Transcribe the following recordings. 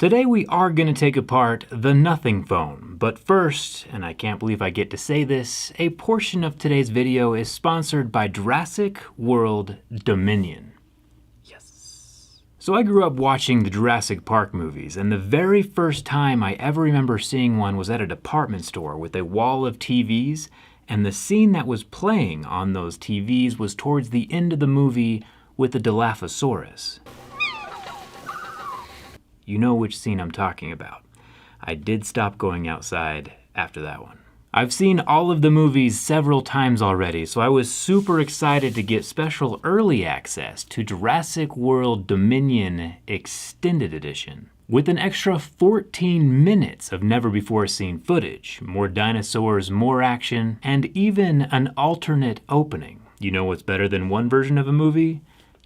Today we are going to take apart the Nothing phone, but first, and I can't believe I get to say this, a portion of today's video is sponsored by Jurassic World Dominion. Yes. So I grew up watching the Jurassic Park movies, and the very first time I ever remember seeing one was at a department store with a wall of TVs, and the scene that was playing on those TVs was towards the end of the movie with the Dilophosaurus. You know which scene I'm talking about. I did stop going outside after that one. I've seen all of the movies several times already, so I was super excited to get special early access to Jurassic World Dominion Extended Edition. With an extra 14 minutes of never-before-seen footage, more dinosaurs, more action, and even an alternate opening. You know what's better than one version of a movie?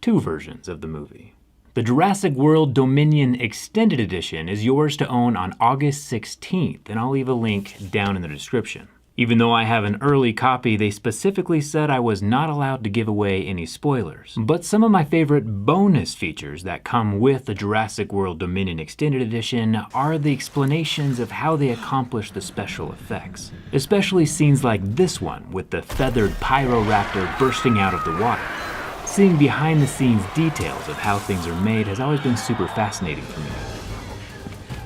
Two versions of the movie. The Jurassic World Dominion Extended Edition is yours to own on August 16th, and I'll leave a link down in the description. Even though I have an early copy, they specifically said I was not allowed to give away any spoilers. But some of my favorite bonus features that come with the Jurassic World Dominion Extended Edition are the explanations of how they accomplish the special effects. Especially scenes like this one with the feathered Pyroraptor bursting out of the water. Seeing behind the scenes details of how things are made has always been super fascinating for me.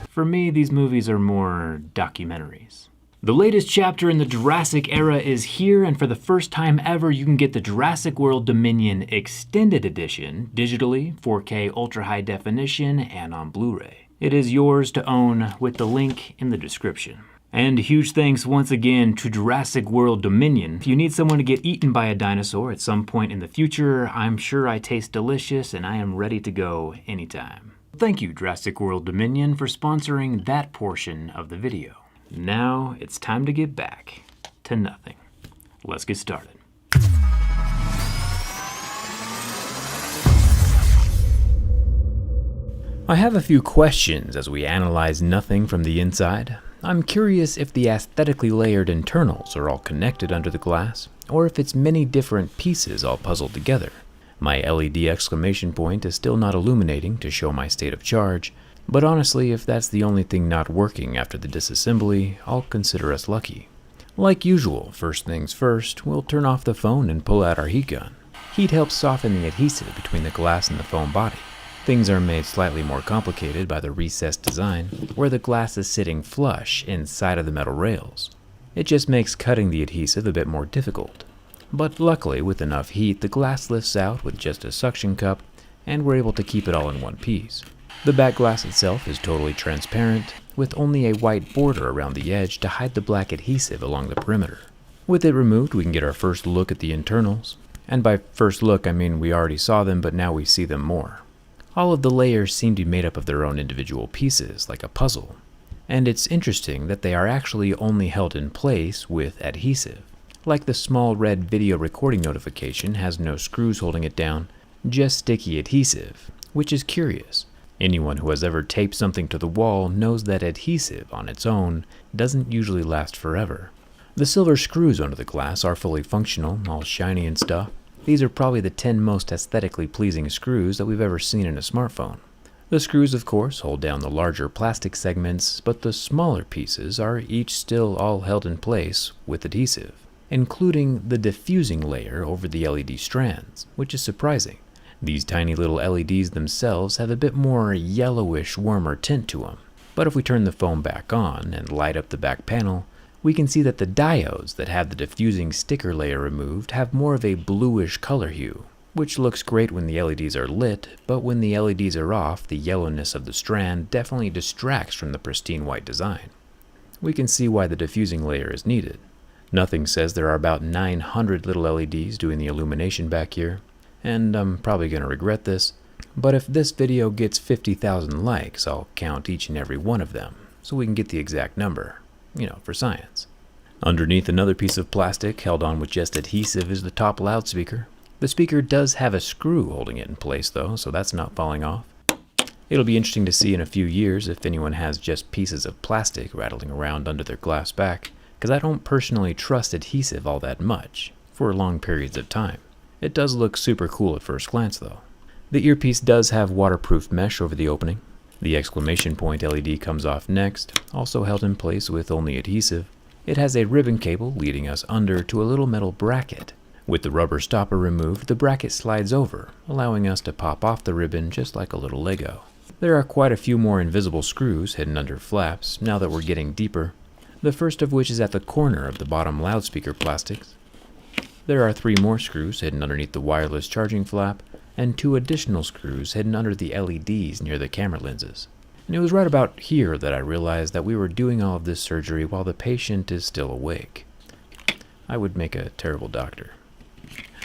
For me, these movies are more documentaries. The latest chapter in the Jurassic era is here, and for the first time ever, you can get the Jurassic World Dominion Extended Edition digitally, 4K ultra high definition, and on Blu-ray. It is yours to own with the link in the description. And huge thanks once again to Jurassic World Dominion. If you need someone to get eaten by a dinosaur at some point in the future, I'm sure I taste delicious and I am ready to go anytime. Thank you, Jurassic World Dominion, for sponsoring that portion of the video. Now it's time to get back to nothing. Let's get started. I have a few questions as we analyze Nothing from the inside. I'm curious if the aesthetically layered internals are all connected under the glass, or if it's many different pieces all puzzled together. My LED exclamation point is still not illuminating to show my state of charge, but honestly, if that's the only thing not working after the disassembly, I'll consider us lucky. Like usual, first things first, we'll turn off the phone and pull out our heat gun. Heat helps soften the adhesive between the glass and the foam body. Things are made slightly more complicated by the recessed design, where the glass is sitting flush inside of the metal rails. It just makes cutting the adhesive a bit more difficult. But luckily, with enough heat, the glass lifts out with just a suction cup, and we're able to keep it all in one piece. The back glass itself is totally transparent, with only a white border around the edge to hide the black adhesive along the perimeter. With it removed, we can get our first look at the internals. And by first look, I mean we already saw them, but now we see them more. All of the layers seem to be made up of their own individual pieces, like a puzzle. And it's interesting that they are actually only held in place with adhesive. Like the small red video recording notification has no screws holding it down, just sticky adhesive, which is curious. Anyone who has ever taped something to the wall knows that adhesive on its own doesn't usually last forever. The silver screws under the glass are fully functional, all shiny and stuff. These are probably the 10 most aesthetically pleasing screws that we've ever seen in a smartphone. The screws, of course, hold down the larger plastic segments, but the smaller pieces are each still all held in place with adhesive, including the diffusing layer over the LED strands, which is surprising. These tiny little LEDs themselves have a bit more yellowish, warmer tint to them. But if we turn the foam back on and light up the back panel, we can see that the diodes that have the diffusing sticker layer removed have more of a bluish color hue, which looks great when the LEDs are lit, but when the LEDs are off, the yellowness of the strand definitely distracts from the pristine white design. We can see why the diffusing layer is needed. Nothing says there are about 900 little LEDs doing the illumination back here, and I'm probably going to regret this, but if this video gets 50,000 likes, I'll count each and every one of them, so we can get the exact number. For science. Underneath another piece of plastic held on with just adhesive is the top loudspeaker. The speaker does have a screw holding it in place though, so that's not falling off. It'll be interesting to see in a few years if anyone has just pieces of plastic rattling around under their glass back, because I don't personally trust adhesive all that much for long periods of time. It does look super cool at first glance though. The earpiece does have waterproof mesh over the opening. The exclamation point LED comes off next, also held in place with only adhesive. It has a ribbon cable leading us under to a little metal bracket. With the rubber stopper removed, the bracket slides over, allowing us to pop off the ribbon just like a little Lego. There are quite a few more invisible screws hidden under flaps now that we're getting deeper, the first of which is at the corner of the bottom loudspeaker plastics. There are 3 more screws hidden underneath the wireless charging flap, and 2 additional screws hidden under the LEDs near the camera lenses. And it was right about here that I realized that we were doing all of this surgery while the patient is still awake. I would make a terrible doctor.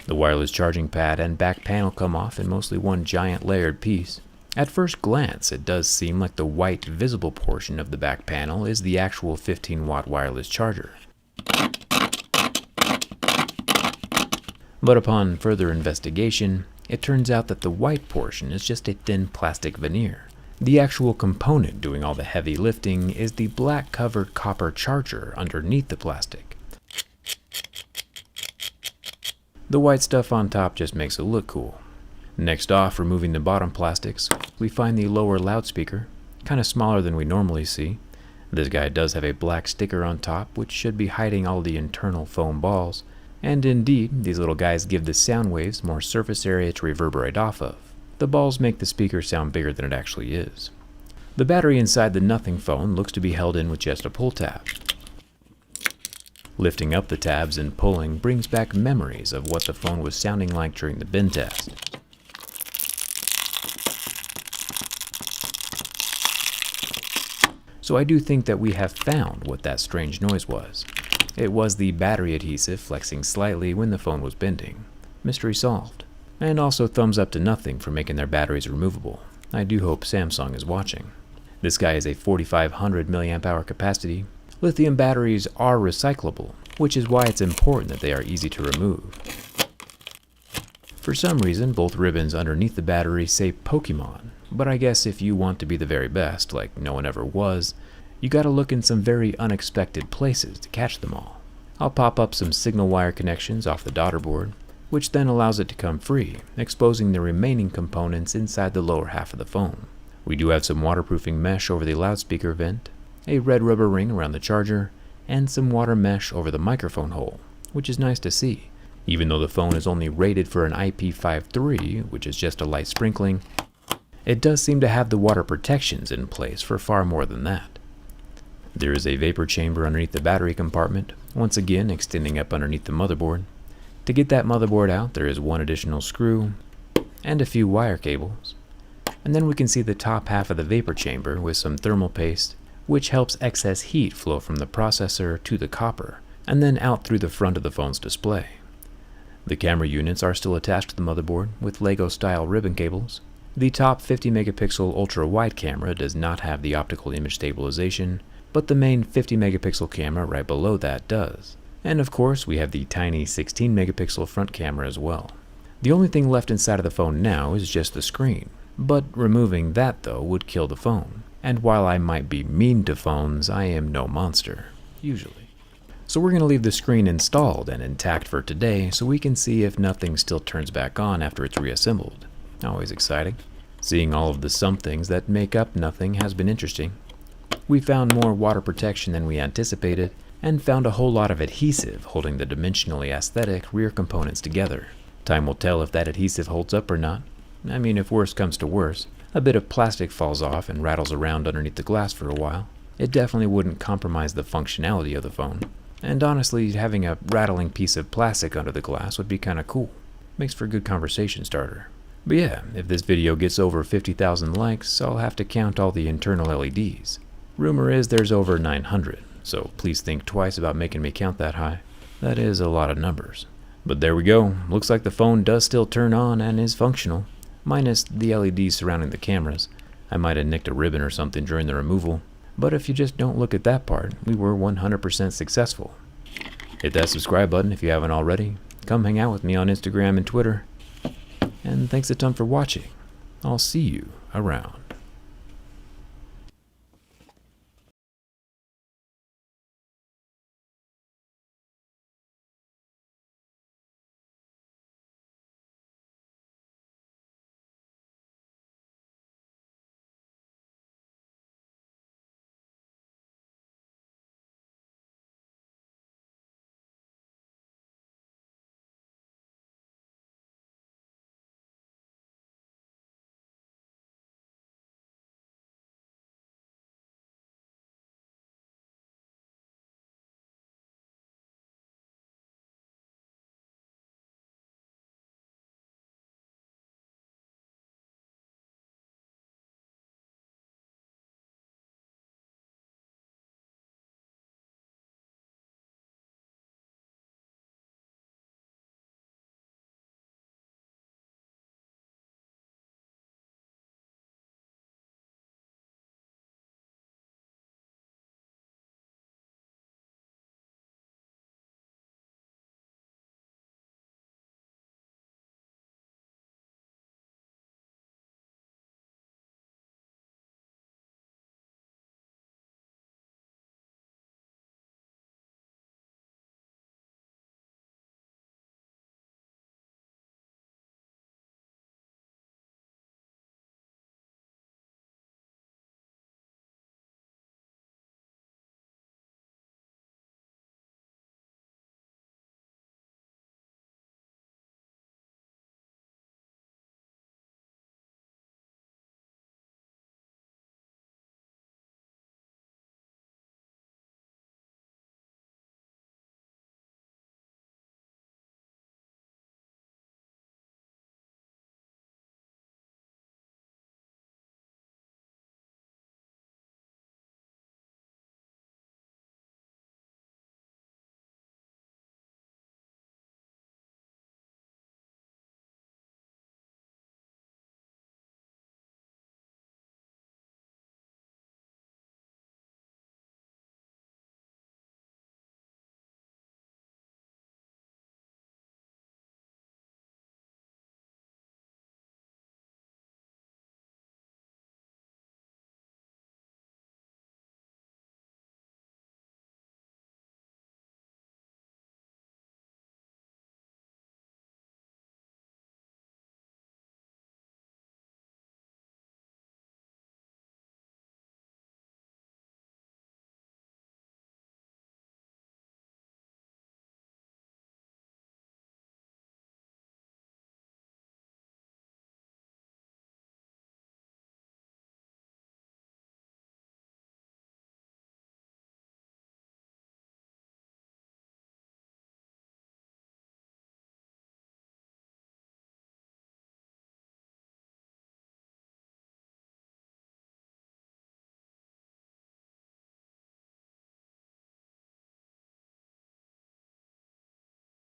The wireless charging pad and back panel come off in mostly one giant layered piece. At first glance, it does seem like the white visible portion of the back panel is the actual 15-watt wireless charger. But upon further investigation, it turns out that the white portion is just a thin plastic veneer. The actual component doing all the heavy lifting is the black covered copper charger underneath the plastic. The white stuff on top just makes it look cool. Next off, removing the bottom plastics, we find the lower loudspeaker, kind of smaller than we normally see. This guy does have a black sticker on top, which should be hiding all the internal foam balls. And indeed, these little guys give the sound waves more surface area to reverberate off of. The balls make the speaker sound bigger than it actually is. The battery inside the Nothing phone looks to be held in with just a pull tab. Lifting up the tabs and pulling brings back memories of what the phone was sounding like during the bin test. So I do think that we have found what that strange noise was. It was the battery adhesive flexing slightly when the phone was bending. Mystery solved. And also thumbs up to Nothing for making their batteries removable. I do hope Samsung is watching. This guy is a 4500 mAh capacity. Lithium batteries are recyclable, which is why it's important that they are easy to remove. For some reason, both ribbons underneath the battery say Pokemon, but I guess if you want to be the very best, like no one ever was, you gotta look in some very unexpected places to catch them all. I'll pop up some signal wire connections off the daughter board, which then allows it to come free, exposing the remaining components inside the lower half of the phone. We do have some waterproofing mesh over the loudspeaker vent, a red rubber ring around the charger, and some water mesh over the microphone hole, which is nice to see. Even though the phone is only rated for an IP53, which is just a light sprinkling, it does seem to have the water protections in place for far more than that. There is a vapor chamber underneath the battery compartment, once again extending up underneath the motherboard. To get that motherboard out, there is one additional screw and a few wire cables. And then we can see the top half of the vapor chamber with some thermal paste, which helps excess heat flow from the processor to the copper, and then out through the front of the phone's display. The camera units are still attached to the motherboard with Lego-style ribbon cables. The top 50 megapixel ultra-wide camera does not have the optical image stabilization, but the main 50 megapixel camera right below that does. And of course, we have the tiny 16 megapixel front camera as well. The only thing left inside of the phone now is just the screen, but removing that though would kill the phone. And while I might be mean to phones, I am no monster, usually. So we're going to leave the screen installed and intact for today so we can see if Nothing still turns back on after it's reassembled. Always exciting. Seeing all of the somethings that make up Nothing has been interesting. We found more water protection than we anticipated, and found a whole lot of adhesive holding the dimensionally aesthetic rear components together. Time will tell if that adhesive holds up or not. I mean, if worse comes to worse, a bit of plastic falls off and rattles around underneath the glass for a while. It definitely wouldn't compromise the functionality of the phone. And honestly, having a rattling piece of plastic under the glass would be kinda cool. Makes for a good conversation starter. But yeah, if this video gets over 50,000 likes, I'll have to count all the internal LEDs. Rumor is there's over 900, so please think twice about making me count that high. That is a lot of numbers. But there we go, looks like the phone does still turn on and is functional, minus the LEDs surrounding the cameras. I might have nicked a ribbon or something during the removal, but if you just don't look at that part, we were 100% successful. Hit that subscribe button if you haven't already. Come hang out with me on Instagram and Twitter. And thanks a ton for watching. I'll see you around.